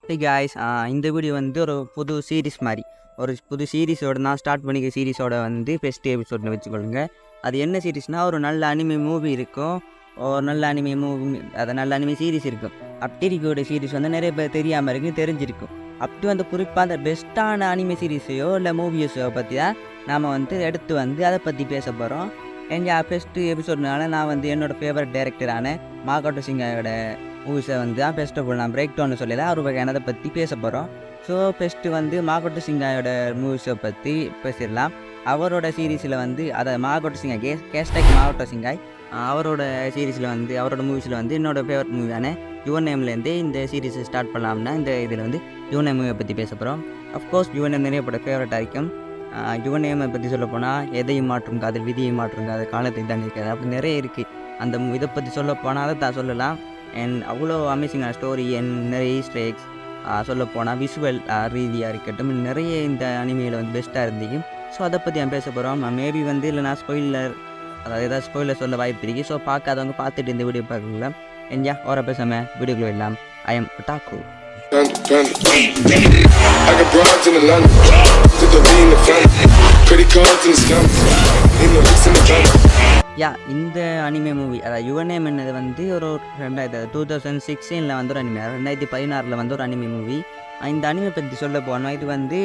Hey guys, இந்த video வந்து ஒரு புது சீரிஸ் மாதிரி ஒரு புது சீரிஸோட நான் ஸ்டார்ட் பண்ணிக்க சீரிஸோட வந்து ஃபஸ்ட் எபிசோட்னு வச்சுக்கொள்ளுங்க. அது என்ன சீரிஸ்னால், ஒரு நல்ல அனிமே மூவி இருக்கும், ஒரு நல்ல அனிமே மூவி, அது நல்ல அனிமே சீரிஸ் இருக்கும். அப்படி இருக்கக்கூடிய சீரிஸ் வந்து நிறைய பேர் தெரியாமல் இருக்குது, தெரிஞ்சிருக்கும். அப்படி வந்து குறிப்பாக அந்த பெஸ்ட்டான அனிமே சீரிஸையோ இல்லை மூவிஸோ பற்றி தான் நாம் வந்து எடுத்து வந்து அதை பற்றி பேச போகிறோம். எங்கள் ஃபஸ்ட்டு எபிசோட்னால நான் வந்து என்னோடய ஃபேவரட் டைரக்டரான மாகோட்டோ சிங்காயோட மூவிஸை வந்து தான் ஃபஸ்ட்டு நான் பிரேக் டவுன்னு சொல்லலை ஒரு வகையானதை பற்றி பேச போகிறோம். ஸோ ஃபஸ்ட்டு வந்து மாகோட்டோ சிங்காயோட மூவிஸை பற்றி பேசிடலாம். அவரோட சீரீஸில் வந்து அதை மாகோட்டோ சிங்காய் கேஸ்டாக் மாகோட்டோ சிங்காய் அவரோட சீரீஸில் வந்து அவரோட மூவிஸில் வந்து என்னோடய ஃபேவரட் மூவியான யுவன் நேம்லேருந்தே இந்த சீரீஸை ஸ்டார்ட் பண்ணலாம்னா இந்த இதில் வந்து யுவன் நேம் மூவியை பற்றி பேச போகிறோம். அஃப்கோர்ஸ் யுவன் நேம் நிறைய பட ஃபேவரட்டாக இருக்கும். யுவன் நேமை பற்றி சொல்ல போனால் எதையும் மாற்றும் காதல், விதியை மாற்றும் காதல், காலத்தை தான் இருக்காது, அப்படி நிறைய இருக்குது. அந்த இதை பற்றி சொல்ல போனால் அதை தான் சொல்லலாம். அண்ட் அவ்வளோ அமேசிங்கான ஸ்டோரி அண்ட் நிறைய ஈஸ்டர் எக்ஸ், சொல்லப்போனால் விஷுவல் ரீதியாக இருக்கட்டும், நிறைய இந்த அனிமையில் வந்து பெஸ்ட்டாக இருந்தீங்க. ஸோ அதை பற்றி நான் பேச போகிறோம். மேபி வந்து இல்லை நான் ஸ்பாயிலர், அதாவது ஏதாவது ஸ்பாயிலர் சொல்ல வாய்ப்பு இருக்குது. ஸோ பார்க்காதவங்க பார்த்துட்டு இந்த வீடியோ பார்க்கலாம். என்ஜா ஓர பேசாமல் வீடியோக்குள்ள வரலாம். I am talk. I got broads in Atlanta, to the lean the family, credit cards in the scams, in the licks in the bank. இந்த அனிமே மூவி, அதாவது யுவன் நேம் என்னது வந்து ஒரு 2016 வந்து ஒரு அனிமே, 2016 வந்து ஒரு அனிமே மூவி. இந்த அனிமே பற்றி சொல்ல போனால் இது வந்து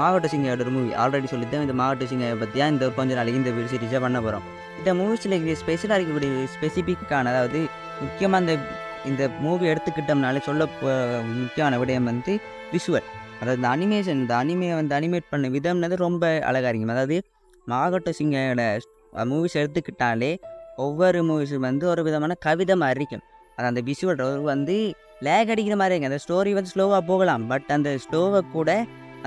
மாகோட்டோ சிங்காயோட ஒரு மூவி. ஆல்ரெடி சொல்லித்தான் இந்த மாகோட்டோ சிங்காயை பற்றியா இந்த கொஞ்ச நாளைக்கு இந்த சீரிஸாக பண்ண போகிறோம். இந்த மூவிஸில் ஸ்பெஷலாக இருக்கக்கூடிய ஸ்பெசிஃபிக்கான, அதாவது முக்கியமாக இந்த மூவி எடுத்துக்கிட்டோம்னாலே சொல்ல முக்கியமான விடயம் வந்து விஷுவல். அதாவது இந்த அனிமேஷன், இந்த அனிமையை வந்து அனிமேட் பண்ண விதம்னது ரொம்ப அழகாக இருக்கும். அதாவது மாகோட்டோ சிங்காயோட மூவிஸ் எடுத்துக்கிட்டாலே ஒவ்வொரு மூவிஸும் வந்து ஒரு விதமான கவிதை மாதிரி இருக்கும். அது அந்த விஷுவல் வந்து லேக் அடிக்கிற மாதிரி இருக்கும். அந்த ஸ்டோரி வந்து ஸ்லோவாக போகலாம், பட் அந்த ஸ்லோவை கூட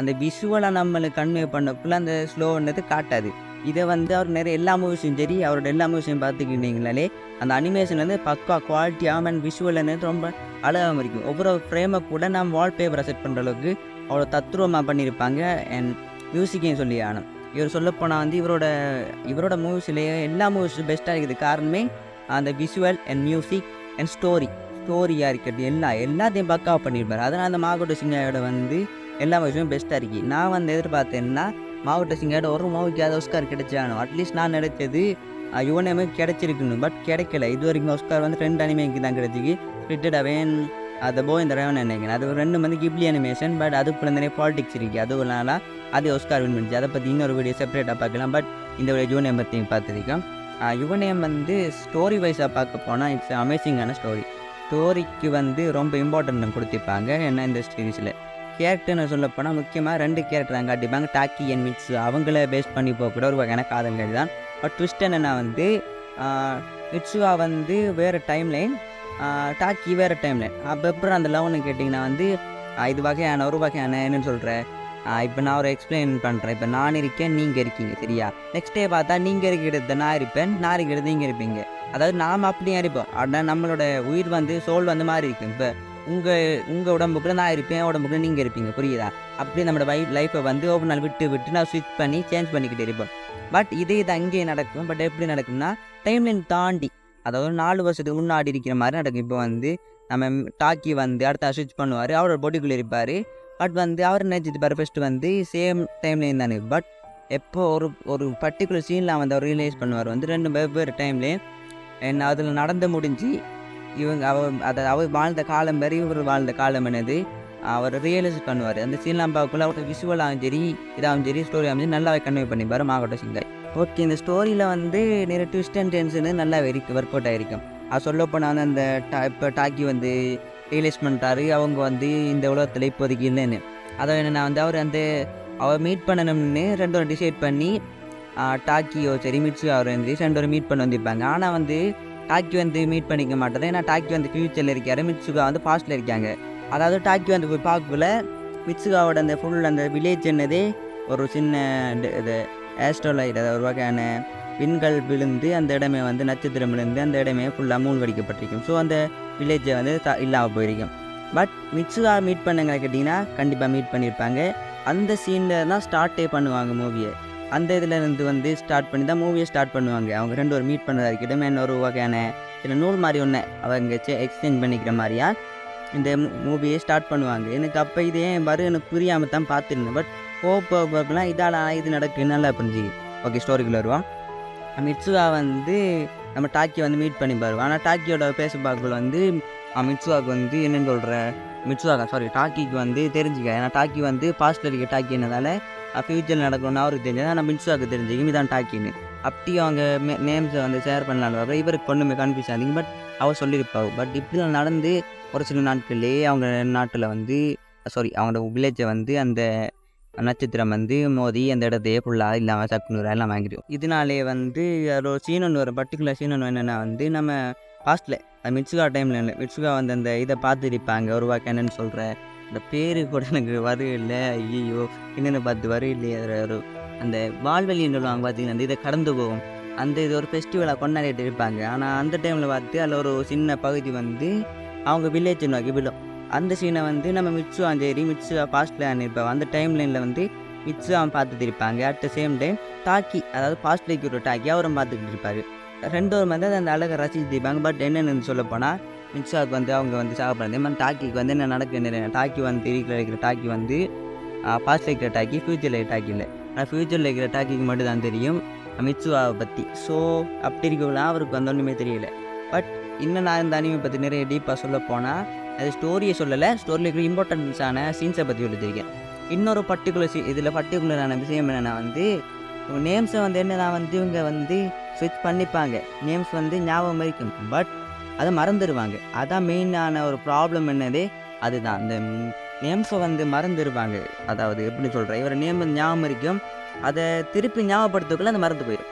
அந்த விஷுவலாக நம்மளுக்கு கன்வே பண்ணக்குள்ள அந்த ஸ்லோன்றது காட்டாது. இதை வந்து அவர் நிறைய எல்லா மூவிஸும் சரி, அவரோட எல்லா மூவிஸையும் பார்த்துக்கிட்டீங்கனாலே அந்த அனிமேஷன் வந்து பக்கா குவாலிட்டியாக அண்ட் விஷுவல்ன்றது ரொம்ப அழகாக இருக்கும். ஒவ்வொரு ஃப்ரேமை கூட நம்ம வால்பேப்பரை செட் பண்ணுற அளவுக்கு அவ்வளோ தத்ரூபமாக பண்ணியிருப்பாங்க. அண்ட் மியூசிக்கையும் சொல்லி ஆனும் இவர் சொல்லப்போனால் வந்து இவரோட மூவிஸ்லேயே எல்லா மூவிஸும் பெஸ்ட்டாக இருக்குது. காரணமே அந்த விஷுவல் அண்ட் மியூசிக் அண்ட் ஸ்டோரியாக இருக்கிறது எல்லாத்தையும் பக்காவாக பண்ணியிருப்பார். அதனால் அந்த மாகோட்டோ சிங்காயோட வந்து எல்லா மூவிஸும் பெஸ்ட்டாக இருக்கு. நான் வந்து எதிர்பார்த்தேன்னா மாகோட்டோ சிங்காயோட ஒரு மூவிக்கு அது ஆஸ்கார் கிடைச்சானோ, அட்லீஸ்ட் நான் நினைச்சது யுவன் நேமே கிடைச்சிருக்கணும், பட் கிடைக்கல. இது வரைக்கும் ஆஸ்கார் வந்து 2 அனிமேக்கு தான் கிடைச்சிக்கு. ஸ்பிரிட்டட் அவேன் அதை இந்த ரேவன் நினைக்கிறேன். அது 2 வந்து கிப்லி அனிமேஷன், பட் அதுக்குள்ள நிறைய பாலிடிக்ஸ் இருக்குது. அதுனால அது ஆஸ்கார் வின் பண்ணிச்சு. அதை பற்றி இன்னொரு வீடியோ செப்பரேட்டாக பார்க்கலாம். பட் இந்த வீடியோ யுவன் நேம் பற்றி பார்த்துருக்கோம். யுவன் நேம் வந்து ஸ்டோரி வைஸாக பார்க்க போனால் இட்ஸ் அமேசிங்கான ஸ்டோரிக்கு வந்து ரொம்ப இம்பார்ட்டன்ட் கொடுத்திருப்பாங்க. ஏன்னா இந்த சீரீஸில் கேரக்டர்னு சொல்லப்போனால் முக்கியமாக 2 கேரக்டர் தான் காட்டிப்பாங்க, டாக்கி அண்ட் மிட்ஸு. அவங்கள பேஸ் பண்ணி போகக்கூட ஒரு வகையான காதல்கள் தான். பட் ட்விஸ்ட் என்னென்னா வந்து மிட்ஸுவா வந்து வேறு டைம்லைன், டாக்கி வேறு டைம்லைன். அப்போ அப்புறம் அந்த லவ்னு கேட்டிங்கன்னா வந்து இது வகையான ஒரு வகையான என்னென்னு சொல்கிறேன். இப்போ நான் ஒரு எக்ஸ்பிளைன் பண்ணுறேன். இப்போ நான் இருக்கேன், நீங்கள் இருக்கீங்க, சரியா? நெக்ஸ்ட் டே பார்த்தா நீங்கள் இருக்கிறது நான் இருப்பேன், நான் இருக்கிறது நீங்கள் இருப்பீங்க. அதாவது நாம் அப்படியே இருப்போம். ஆனால் நம்மளோட உயிர் வந்து சோல் வந்து மாறி இருக்கும். இப்போ உங்கள் உடம்புக்குள்ள நான் இருப்பேன், உடம்புக்குள்ள நீங்கள் இருப்பீங்க, புரியுதா? அப்படியே நம்மளோட லைஃப்பை வந்து ஒவ்வொரு நாள் விட்டு நான் ஸ்விட்ச் பண்ணி சேஞ்ச் பண்ணிக்கிட்டே இருப்போம். பட் இது அங்கேயே நடக்கும். பட் எப்படி நடக்கும்னா டைம்லைன் தாண்டி, அதாவது 4 வருஷத்துக்கு முன்னாடி இருக்கிற மாதிரி நடக்கும். இப்போ வந்து நம்ம டாக்கி வந்து அடுத்த ஸ்விட்ச் பண்ணுவார், அவரோட பொடிக்குள்ளே இருப்பார். பட் வந்து அவர் நினைச்சிட்டு ஃபஸ்ட்டு வந்து சேம் டைம்லைன் தானே. பட் எப்போ ஒரு பர்டிகுலர் சீனில் வந்து அவர் ரியலைஸ் பண்ணுவார் வந்து 2 வெவ்வேறு டைம்லைன் என்ன அதில் நடந்து முடிஞ்சு இவங்க அவர் வாழ்ந்த காலம் வேறு, இவர் வாழ்ந்த காலம் என்னது அவர் ரியலைஸ் பண்ணுவார். அந்த சீன்லாம் பார்க்கக்குள்ள அவரோட விஷுவலாகவும் சரி, இதாகவும் சரி, ஸ்டோரி அமைச்சு நல்லாவே கன்வே பண்ணிப்பார் மாகோட்டோ சிங்காய். ஓகே, இந்த ஸ்டோரியில் வந்து நிறைய ட்விஸ்ட் அண்ட் டென்ஷனு நல்லா ஒர்க் அவுட் ஆகிருக்கும். அது சொல்லப்போனால் வந்து அந்த இப்போ டாக்கி வந்து ரியலைஸ் பண்ணுறாரு அவங்க வந்து இந்த உலகத்தில் இப்போதைக்கு இல்லைன்னு. அதை என்னென்னா வந்து அவர் மீட் பண்ணணும்னு 2 டிசைட் பண்ணி டாக்கியோ சரி மிட்ஸு அவர் வந்து 2 மீட் பண்ண வந்திருப்பாங்க. ஆனால் வந்து டாக்கி வந்து மீட் பண்ணிக்க மாட்டார். ஏன்னா டாக்கி வந்து ஃபியூச்சரில் இருக்கார், மிட்சுகா வந்து பாஸ்ட்டில் இருக்காங்க. அதாவது டாக்கி வந்து போய் பார்க்கல மிட்சுகாவோட அந்த ஃபுல் அந்த வில்லேஜ் என்னதே ஒரு சின்ன இது ஆஸ்ட்ரோலைட், அதாவது ஒரு வகையான விண்கள் விழுந்து அந்த இடமே வந்து நட்சத்திரம் விழுந்து அந்த இடமே ஃபுல்லாக மூழ்கடிக்கப்பட்டிருக்கும். ஸோ அந்த வில்லேஜை வந்து இல்லாமல் போயிருக்கும். பட் மிட்சுகா மீட் பண்ணுங்க கேட்டிங்கன்னா கண்டிப்பாக மீட் பண்ணியிருப்பாங்க. அந்த சீனில் தான் ஸ்டார்ட்டே பண்ணுவாங்க மூவியை. அந்த இதில் இருந்து வந்து ஸ்டார்ட் பண்ணி தான் மூவியை ஸ்டார்ட் பண்ணுவாங்க. அவங்க 2 மீட் பண்ணுறதா இருக்கட்டும், இன்னொரு வகையான சில நூல் மாதிரி ஒன்று அவங்க எக்ஸ்சேஞ்ச் பண்ணிக்கிற மாதிரியா இந்த மூவியை ஸ்டார்ட் பண்ணுவாங்க. எனக்கு அப்போ இது ஏன் வரும் எனக்கு புரியாமல் தான் பார்த்துருந்தேன். பட் போகலாம் இதால் இது நடக்குது நல்லா புரிஞ்சு. ஓகே, ஸ்டோரிக்குள்ளே வருவான். மிட்சுகா வந்து நம்ம டாக்கியை வந்து மீட் பண்ணி பாருவோம். ஆனால் டாக்கியோட பேசுபாக்கள் வந்து மிட்சுகாவுக்கு வந்து என்னென்னு சொல்கிற டாக்கிக்கு வந்து தெரிஞ்சுக்க. ஏன்னா டாக்கி வந்து பாஸ்டில் இருக்க டாக்கி என்னதால ஃப்யூச்சரில் நடக்கணும்னு அவருக்கு தெரிஞ்சது. ஆனால் மிட்சுகாவுக்கு தெரிஞ்சுக்கும் இதான் டாக்கின்னு. அப்படி அவங்க நேம்ஸை வந்து ஷேர் பண்ணலான்னு இவருக்கு ஒன்றுமே கன்ஃபியூஸ் ஆகிங்க. பட் அவர் சொல்லியிருப்பாங்க. பட் இப்படிலாம் நடந்து ஒரு சில நாட்கள்லேயே அவங்க நாட்டில் வந்து அவங்களோட வில்லேஜை வந்து அந்த நட்சத்திரம் வந்து மோதி அந்த இடத்தையே ஃபுல்லாக இல்லாமல் சக்குனூர் எல்லாம் வாங்கிடும். இதனாலே வந்து ஒரு சீனன் ஒரு பர்டிகுலர் சீனன் என்னென்னா வந்து நம்ம பாஸ்ட்டில் மிட்சுகா டைமில் இல்லை, மிட்சுகா வந்து அந்த இதை பார்த்துருப்பாங்க. ஒரு வாக்கு என்னென்னு சொல்கிற அந்த பேர் கூட எனக்கு வரும் இல்லை. ஐயோ என்னென்னு பார்த்து வரும் இல்லையே. ஒரு அந்த வால்வெளின்னு சொல்லுவாங்க பார்த்தீங்கன்னா அந்த இதை கடந்து போகும். அந்த இது ஒரு ஃபெஸ்டிவலாக கொண்டாடிட்டு இருப்பாங்க. ஆனால் அந்த டைமில் பார்த்து அதில் ஒரு சின்ன பகுதி வந்து அவங்க வில்லேஜ் நோக்கி விழும். அந்த சீனை வந்து நம்ம மிட்சுகா பாஸ்டில் அனுப்பிப்போம். அந்த டைம் லைனில் வந்து மிட்சுகா பார்த்துட்டு இருப்பாங்க. அட் த சேம் டைம் டாக்கி, அதாவது பாஸ்ட்லேக்கு ஒரு டாக்கி அவரும் பார்த்துக்கிட்டு இருப்பார். ரெண்டோரும் வந்து அந்த அழகை ரசிச்சுட்டு இருப்பாங்க. பட் என்னென்னு சொல்ல போனால் மிட்சுகாவுக்கு வந்து அவங்க வந்து சாப்பிட்றது மாதிரி டாக்கிக்கு வந்து என்ன நடக்குன்னு டாக்கி வந்து இருக்கிற டாக்கி வந்து பாஸ்டில் இருக்கிற டாக்கி, ஃப்யூச்சரில் இருக்கிற டாக்கி இல்லை. ஆனால் ஃப்யூச்சரில் இருக்கிற டாக்கிக்கு மட்டும் தான் தெரியும் மிட்சுகாவை பற்றி. ஸோ அப்படி இருக்கவங்களாம் அவருக்கு வந்து ஒன்றுமே தெரியல. பட் இன்னும் நான் இந்த அனிமை பற்றி நிறைய டீப்பாக சொல்ல போனால் அது ஸ்டோரியை சொல்லலை, ஸ்டோரியில் இருக்கிற இம்பார்ட்டன்ஸான சீன்ஸை பற்றி சொல்லியிருக்கேன். இன்னொரு இதில் பர்டிகுலரான விஷயம் என்னென்னா வந்து நேம்ஸை வந்து என்னென்னா வந்து இவங்க வந்து ஸ்விட்ச் பண்ணிப்பாங்க. நேம்ஸ் வந்து ஞாபகம் இருக்கும், பட் அதை மறந்துடுவாங்க. அதான் மெயினான ஒரு ப்ராப்ளம் என்னதே அதுதான். அந்த நேம்ஸை வந்து மறந்துடுவாங்க. அதாவது எப்படி சொல்கிறேன், இவரை நேம் வந்து ஞாபகம் இருக்கும், அதை திருப்பி ஞாபகப்படுத்தக்குள்ள அந்த மறந்து போயிடும்.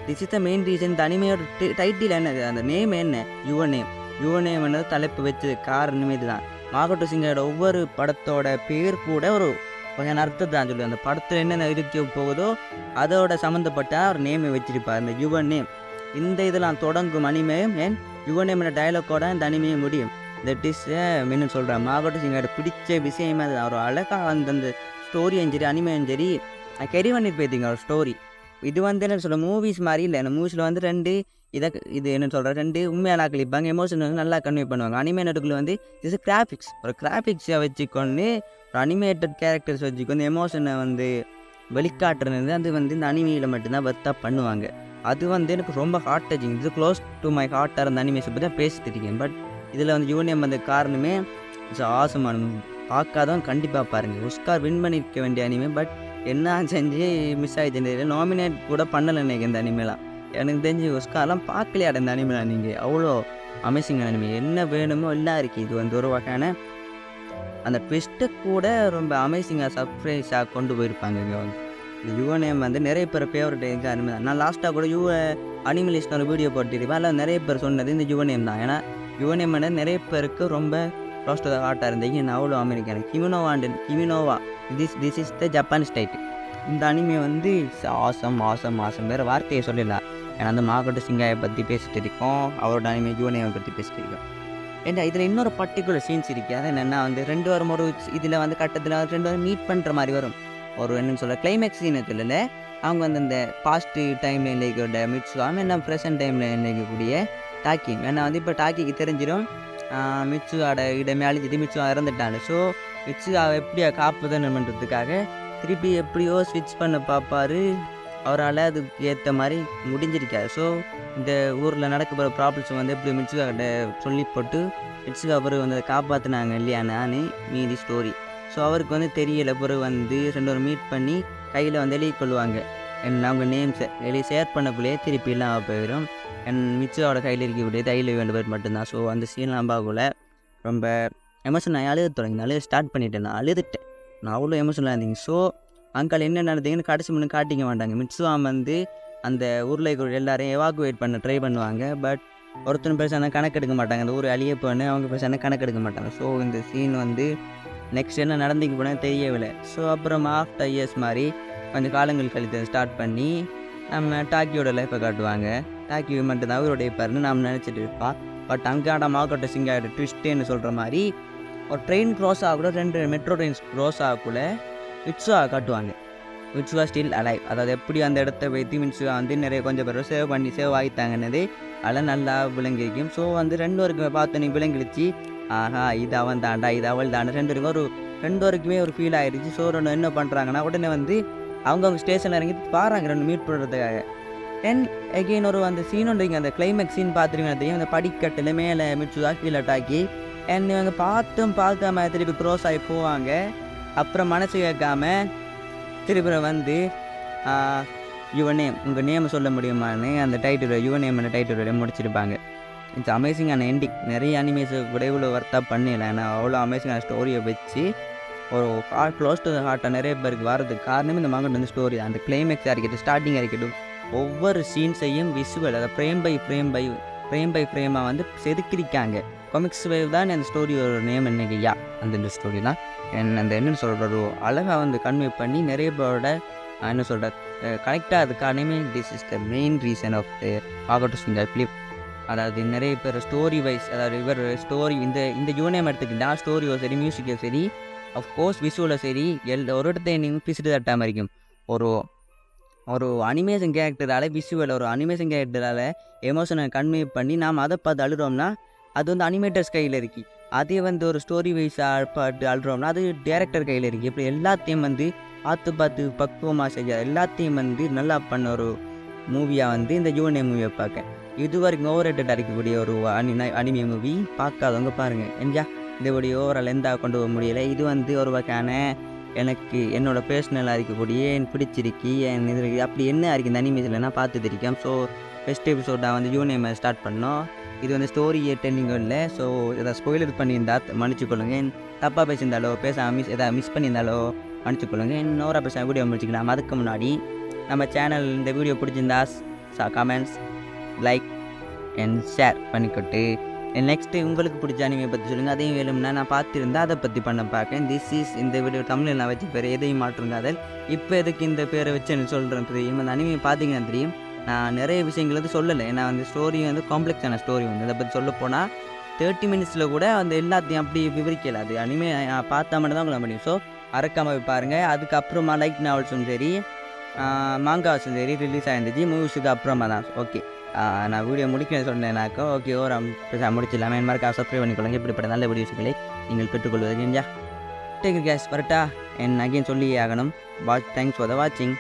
This is the main reason. இந்த அனிமையோட டைட்டில் என்னது, அந்த நேம் என்ன, யுவர் நேம் என்னது தலைப்பு வச்சது காரணமே இதுதான். மாகோட்டோ சிங்கரோட ஒவ்வொரு படத்தோட பேர் கூட ஒரு கொஞ்சம் அர்த்தத்தை தான் சொல்லுது. அந்த படத்தில் என்னென்ன இருக்க போகுதோ அதோட சம்மந்தப்பட்ட ஒரு நேமை வச்சிருப்பார். இந்த யுவர் நேம் இந்த இதெல்லாம் தொடங்கும் அனிமையும் யுவர் நேம் டைலாக்கோட இந்த அனிமையும் முடியும். தட் இஸ் என்ன சொல்கிறேன், மாகோட்டோ சிங்கரோட பிடிச்ச விஷயமே அது. ஒரு அழகாக அந்த ஸ்டோரியும் சரி அனிமையும் சரி கேரி பண்ணிட்டு போயிருந்தீங்க ஒரு ஸ்டோரி. இது வந்து என்ன சொல்கிற மூவிஸ் மாதிரி இல்லை. அந்த மூவிஸில் வந்து இது என்ன சொல்கிற ரெண்டு உண்மையாக கிளிப்பாங்க, எமோஷன் வந்து நல்லா கன்வே பண்ணுவாங்க. அனிமேட்டடுக்குள்ள வந்து இது கிராஃபிக்ஸ், ஒரு கிராஃபிக்ஸை வச்சுக்கொண்டு ஒரு அனிமேட்டட் கேரக்டர்ஸ் வச்சுக்கொண்டு எமோஷனை வந்து வெளிக்காட்டுறது அது வந்து இந்த அனிமையில் மட்டும்தான் வர்த்தாக பண்ணுவாங்க. அது வந்து எனக்கு ரொம்ப ஹார்ட் டச்சிங். இது க்ளோஸ் டு மை ஹார்ட்டாக இருந்த அனிமேஷன் பற்றி தான் பேசிட்டு இருக்கேன். பட் இதில் வந்து யூனியம் வந்த காரணமே இட்ஸ் ஆசமான. பார்க்காதவன் கண்டிப்பாக பாருங்கள். ஒஸ்கார் வின் பண்ணியிருக்க வேண்டிய அனிமே, பட் என்ன செஞ்சு மிஸ் ஆகிடுச்சு. நாமினேட் கூட பண்ணலை நினைக்கிறேன் இந்த அனிமேலாம். எனக்கு தெரிஞ்சு ஒஸ்கார்லாம் பார்க்கலையா இந்த அனிமேலாம். நீங்கள் அவ்வளோ அமேசிங் அனிமே, என்ன வேணுமோ எல்லாம் இருக்குது. இது வந்து ஒரு வகையான அந்த ட்விஸ்ட்டை கூட ரொம்ப அமேசிங்காக சர்ப்ரைஸாக கொண்டு போயிருப்பாங்க. இங்கே வந்து இந்த யுவனேம் வந்து நிறைய பேர் ஃபேவரட் எங்கள் அனிமே தான். நான் லாஸ்ட்டாக கூட அனிமலிஸ்ட் ஒரு வீடியோ போட்டுருப்பேன். அதில் நிறைய பேர் சொன்னது இந்த யுவனேம் தான். ஏன்னா யுவனேம் வந்து நிறைய பேருக்கு ரொம்ப க்ளோஸ் ஹார்ட்டாக இருந்தீங்க. நான் அவ்வளோ அமெரிக்கான கிமினோவா திஸ் இஸ் த ஜப்பான் ஸ்டைட். இந்த அனிமே வந்து ஆசம் வேறு வார்த்தையை சொல்லலாம். ஏன்னா அந்த மாகோட்டோ சிங்காயை பற்றி பேசிட்டு இருக்கோம், அவரோட அனிமே யுவனேமை பற்றி பேசிட்டு இருக்கோம். ஏன்னா இதில் இன்னொரு பர்டிகுலர் சீன்ஸ் இருக்குது. அது என்னென்னா வந்து ரெண்டு வாரம் ஒரு இதில் வந்து கட்டத்தில் ரெண்டு வாரம் மீட் பண்ணுற மாதிரி வரும். ஒரு என்னன்னு சொல்ல கிளைமேக்ஸ் சீனை சொல்லலை, அவங்க வந்து இந்த பாஸ்ட் டைமில் இருக்கக்கூடிய மிட்சுகாம என்ன ப்ரெசன்ட் டைமில் இருக்கக்கூடிய டாக்கி. ஏன்னா வந்து இப்போ டாக்கிக்கு தெரிஞ்சிடும் மிட்சுகாட இடமே அழிஞ்சிட்டு மிட்சுகா இறந்துட்டாங்க. ஸோ மிட்சுகாவை எப்படியா காப்புதன் பண்ணுறதுக்காக திருப்பி எப்படியோ ஸ்விட்ச் பண்ண பார்ப்பார். அவரால் அதுக்கு ஏற்ற மாதிரி முடிஞ்சிருக்காரு. ஸோ இந்த ஊரில் நடக்கப்படுற ப்ராப்ளம்ஸ் வந்து எப்படி மிட்சுகாட்ட சொல்லி போட்டு மிட்சுகா பிறகு வந்து அதை காப்பாற்றினாங்க இல்லையா நானே மீதி ஸ்டோரி. ஸோ அவருக்கு வந்து தெரியலை. பிறகு வந்து ரெண்டு பேரும் மீட் பண்ணி கையில் வந்து எழுதி கொள்வாங்க. அவங்க நேம்ஸை எழுதி ஷேர் பண்ணக்குள்ளேயே திருப்பி இல்லாமல் போயிடும். மிட்சுகாவோட கையில் இருக்கக்கூடிய தையில் வேண்டு பேர் மட்டும்தான். ஸோ அந்த சீன்லாம் பார்க்கல ரொம்ப எமோஷன் அழுத தொடங்கி அழுத ஸ்டார்ட் பண்ணிட்டேன். நான் அழுதுட்டேன், நான் அவ்வளோ எமோஷனலாக இருந்தீங்க. ஸோ அங்கால் என்ன நடந்தீங்கன்னு கடைசி முன்னு காட்டிக்க மாட்டாங்க. மிட்சுகா வந்து அந்த ஊரில் இருக்கிற எல்லாரையும் எவாக்குவேட் பண்ண ட்ரை பண்ணுவாங்க. பட் ஒருத்தரும் பேசான கணக்கெடுக்க மாட்டாங்க. அந்த ஊர் அழிய போன்னு அவங்க பேசான கணக்கெடுக்க மாட்டாங்க. ஸோ இந்த சீன் வந்து நெக்ஸ்ட் என்ன நடந்துக்க போனால் தெரியவில்லை. ஸோ அப்புறம் ஆஃப்டர் இயர்ஸ் மாதிரி கொஞ்சம் காலங்கள் கழித்து ஸ்டார்ட் பண்ணி நம்ம டாக்கியோட லைஃப்பை காட்டுவாங்க. டாக்கி மட்டும்தான் அவருடைய பேர்னு நாம் நினச்சிட்டு இருப்பான். பட் அங்காட மாகோட்டோ சிங்காயோட ட்விஸ்ட்டுன்னு சொல்கிற மாதிரி ஒரு ட்ரெயின் க்ராஸ் ஆகக்கூட ரெண்டு மெட்ரோ ட்ரெயின்ஸ் க்ராஸ் ஆகக்குள்ள மிட்சுகா காட்டுவாங்க. மிட்சுகா ஸ்டில் அலைவ். அதாவது எப்படி அந்த இடத்த வைத்து மிட்சுகா வந்து நிறைய கொஞ்சம் பேர் சேவ் ஆகித்தாங்கன்னது அதெல்லாம் நல்லா விளங்கிருக்கும். ஸோ வந்து ரெண்டு பேருக்கு பார்த்தோன்னே விளங்கிடுச்சு ஆஹா இது அவன் தாண்டா இது அவள் தாண்டா ரெண்டு வரைக்குமே ஒரு ஃபீல் ஆயிடுச்சு. ஸோ ரெண்டு என்ன பண்ணுறாங்கன்னா உடனே வந்து அவங்கவுங்க ஸ்டேஷனில் இறங்கி பாருங்க ரெண்டு மீட் பண்ணுறதுக்காக. தென் எகெயின் ஒரு அந்த சீன் ஒன்றுங்க, அந்த கிளைமேக்ஸ் சீன் பார்த்துருக்கீங்க தெரியும். அந்த படிக்கட்டில் மேலே மிச்சுதா கீழே டாக்கி அண்ட் இவங்க பார்க்காம திருப்பி க்ரோஸ் ஆகி போவாங்க. அப்புறம் மனசு கேட்காம திருப்பி வந்து யுவர் நேம், உங்கள் நேம் சொல்ல முடியுமான்னு அந்த டைட்டில் யுவர் நேம் டைட்டிலோட முடிச்சிருப்பாங்க. இட்ஸ் அமேசிங்கான எண்டிங். நிறைய அனிமேஷன் கூட இவ்வளோ ஒர்த்தாக பண்ணல. ஏன்னா அவ்வளோ அமேசிங்கான ஸ்டோரியை வச்சு ஒரு க்ளோஸ் டு ஹார்ட்டாக நிறைய பேருக்கு வரதுக்கு காரணமே இந்த மகன் வந்து ஸ்டோரி தான். அந்த கிளைமேக்ஸாக இருக்கட்டும், ஸ்டார்டிங்காக இருக்கட்டும், ஒவ்வொரு சீன்ஸையும் விசுவல் அதை ஃப்ரேம் பை ஃப்ரேமாக வந்து செதுக்கிருக்காங்க. காமிக்ஸ் வேவ் தான் அந்த ஸ்டோரி ஒரு நேம் என்னையா அந்த ஸ்டோரி தான் அந்த என்னென்னு சொல்கிற அழகாக வந்து கன்வே பண்ணி நிறைய பேரோட என்ன சொல்கிற கனெக்டாக அதுக்கானமே this is the main reason of the ஆகட்டும் இந்த ஃபிலிப். அதாவது நிறைய பேர் ஸ்டோரி வைஸ், அதாவது இவர் ஸ்டோரி இந்த யூனியம் எடுத்துக்கிட்டா ஸ்டோரியோ சரி, மியூசிக்கோ சரி, அஃப்கோர்ஸ் விஷுவலோ சரி, ஒரு இடத்த நீங்கள் பிசுட்டு தட்டாமல் இருக்கும். ஒரு அனிமேஷன் கேரக்டரால் விஷுவல், ஒரு அனிமேஷன் கேரக்டரால் எமோஷனை கன்வே பண்ணி நாம் அதை பார்த்து அழுகிறோம்னா அது வந்து அனிமேட்டர்ஸ் கையில் இருக்குது. அதே வந்து ஒரு ஸ்டோரி வைஸாக பார்த்து அழுகிறோம்னா அது டேரக்டர் கையில் இருக்குது. இப்படி எல்லாத்தையும் வந்து பார்த்து பக்குவமாக செய்ய எல்லாத்தையும் வந்து நல்லா பண்ண ஒரு மூவியாக வந்து இந்த யூனியம் மூவியை பார்க்க. இது வரைக்கும் ஓவர் ரேட்டட் அடிக்கக்கூடிய ஒரு அனிமே மூவி பார்க்காதவங்க பாருங்கள். என்ஜா இந்த இப்படி ஓவரால் எந்தாக கொண்டு போக முடியலை. இது வந்து ஒரு வகையான எனக்கு என்னோடய பர்சனலாக இருக்கக்கூடிய என் பிடிச்சிருக்கு என் இது அப்படி என்ன இருக்குது இந்த அனிமேஷனில் நான் பார்த்து இருக்கேன். ஸோ ஃபஸ்ட் எபிசோடாக வந்து யூனியம் ஸ்டார்ட் பண்ணோம். இது வந்து ஸ்டோரி டெல்லிங்கோ இல்லை. ஸோ எதாவது ஸ்பாயிலர் பண்ணியிருந்தா மன்னிச்சுக்கொள்ளுங்க. தப்பாக பேசியிருந்தாலோ எதாவது மிஸ் பண்ணியிருந்தாலோ மன்னிச்சுக்கொள்ளுங்க. இன்னொரு பேச வீடியோ முடிச்சுக்கலாம். அதுக்கு முன்னாடி நம்ம சேனல் இந்த வீடியோ பிடிச்சிருந்தா கமெண்ட்ஸ், லைக் அண்ட் ஷேர் பண்ணிக்கொட்டு நெக்ஸ்ட்டு உங்களுக்கு பிடிச்ச அனிமே பற்றி சொல்லுங்கள். அதையும் வேணும்னா நான் பார்த்துருந்தா அதை பற்றி பண்ண பார்க்கேன். திஸ் இஸ் இந்த வீடியோ தமிழில் நான் வச்ச பேர் எதையும் மாற்றுங்க. அதில் இப்போ எதுக்கு இந்த பேரை வச்சு எனக்கு சொல்கிறேன் தெரியும். அந்த அனிமையை பார்த்தீங்கன்னா தெரியும். நான் நிறைய விஷயங்கள் வந்து சொல்லலை. ஏன்னா வந்து ஸ்டோரி வந்து காம்ப்ளெக்ஸான ஸ்டோரி வந்து அதை பற்றி சொல்ல போனால் 30 மினிட்ஸில் கூட அந்த எல்லாத்தையும் அப்படி விவரிக்கல. அது அனிமே பார்த்தா மட்டும் தான் உங்களை முடியும். ஸோ மறக்காமல் போய் பாருங்கள். அதுக்கப்புறமா லைட் நாவல்ஸும் சரி, மாங்காஸும் சரி ரிலீஸ் ஆகிருந்துச்சு. மூவிஸுக்கு அப்புறமா தான். ஓகே, நான் வீடியோ முடிக்கணும்னு சொன்னேனாக்கா ஓகே முடிச்சிடலாமே. மறக்காம சப்ஸ்கிரைப் பண்ணிக்கொள்ளுங்க. இப்படிப்பட்ட நல்ல வீடியோஸ்களை நீங்கள் பெற்றுக்கொள்வது. டேக் கேஸ் வரட்டா என் அகைன் சொல்லி ஆகணும். தேங்க்ஸ் ஃபார் த வாட்சிங்.